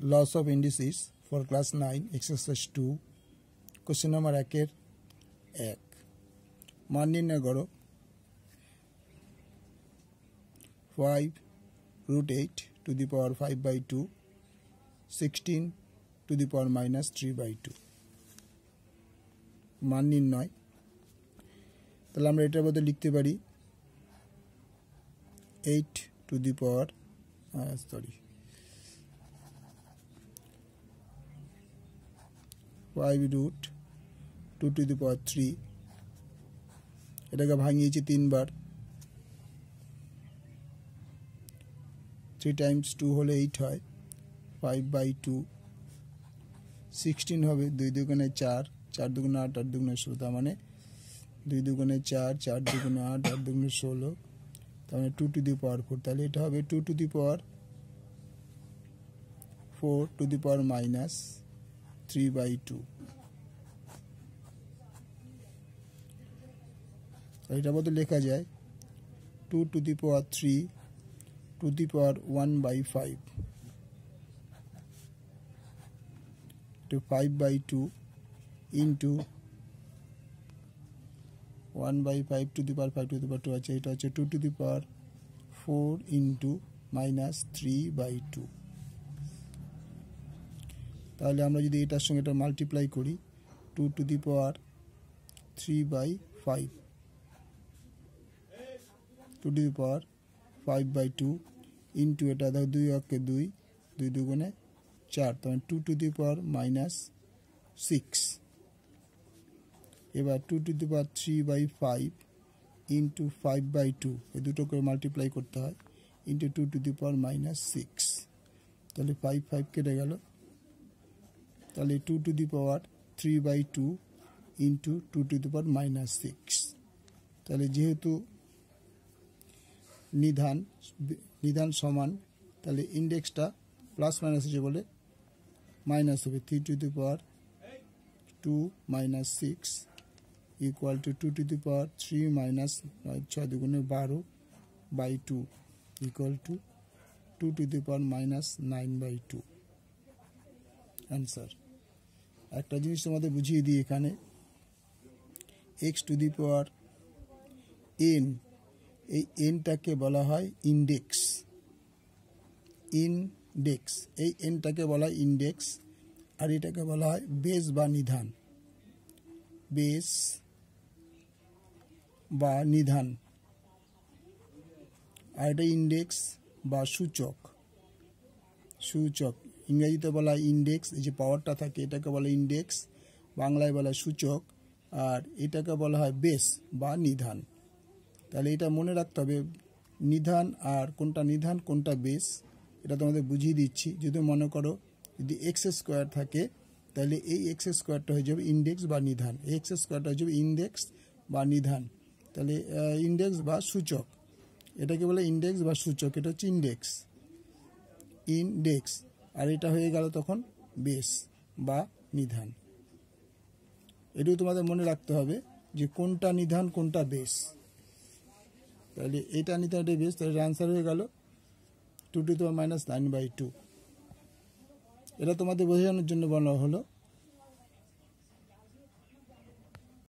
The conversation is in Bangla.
Loss of indices for class 9 exercise 2 question number 1 এর 1 মান নির্ণয় করো 5 root 8 to the power 5 by 2 16 to the power minus 3 by 2 মান নির্ণয় তাহলে আমরা এটার বদলে লিখতে পারি 8 to the power 5 root 2 to the power 3 এটাকে ভাঙিয়েছি 3 বার 3 times 2 হলে 8 হয় 5 by 2 16 হবে 2 দুগুণে 4 4 দুগুণে 8 8 দুগুণে 16 তার মানে 2 দুগুণে 4 4 দুগুণে 8 8 দুগুণে 16 তার মানে 2 to the power 4 তাহলে এটা হবে 2 to the power 4 to the power minus 3 by 2 এটা বলতে লেখা যায় 2 to the power 3 to the power 1 by 5 to 5 by 2 into 1 by 5 to the power 5 to the power 2 আছে এটা হচ্ছে 2 to the power 4 into minus 3 by 2 তাহলে আমরা যদি এটার সঙ্গে এটা মাল্টিপ্লাই করি 2 to the power 3 by 5 2 to the power 5 by 2 into এটা দাও 2 অক্ষে 2 2 দুগুণে 4 তাহলে 2 to the power minus 6 এবার 2 to the power 3 by 5 into 5 by 2 এই দুটো করে মাল্টিপ্লাই করতে হয় into 2 to the power minus 6 তাহলে 5 5 কেটে গেল তাহলে 2 to the power 3 by 2 into 2 to the power minus 6 তাহলে যেহেতু নিধান সমান তাহলে ইনডেক্সটা প্লাস মাইনাস আছে বলে মাইনাস হবে 3 to the power 2 minus 6 equal to 2 to the power 3 minus 6 দুগুণে 12 by 2 equal to 2 to the power minus 9 by 2 answer একটা জিনিস তোমাদের বুঝিয়ে দিই এখানে x to the power n এই nটাকে বলা হয় ইনডেক্স এই nটাকে বলা হয় ইনডেক্স আর এটাকে বলা হয় বেস বা নিধান আর এটা ইনডেক্স বা সূচক ইংরেজিতে বলা হয় ইনডেক্স এই যে পাওয়ারটা থাকে এটাকে বলা ইনডেক্স বাংলায় বলা সূচক আর এটাকে বলা হয় বেস বা নিধান তাহলে এটা মনে রাখতে হবে নিধান আর কোনটা নিধান কোনটা বেস এটা তোমাদের বুঝিয়ে দিচ্ছি যদি মনে করো যদি এক্স স্কোয়ার থাকে তাহলে এই এক্স স্কোয়ারটা হয়ে যাবে ইনডেক্স বা নিধান এক্স স্কোয়ারটা হয়ে যাবে ইনডেক্স বা নিধান তাহলে ইনডেক্স বা সূচক এটাকে বলে ইনডেক্স বা সূচক এটা হচ্ছে ইনডেক্স আর এটা হয়ে গেল তখন বেস বা নিধান এটাও তোমাদের মনে রাখতে হবে যে কোনটা নিধান কোনটা বেস তাহলে এটা নিধান এটা বেস তাহলে আনসার হয়ে গেল 2 to the minus 9 by 2 এটা তোমাদের বোঝানোর জন্য বলা হলো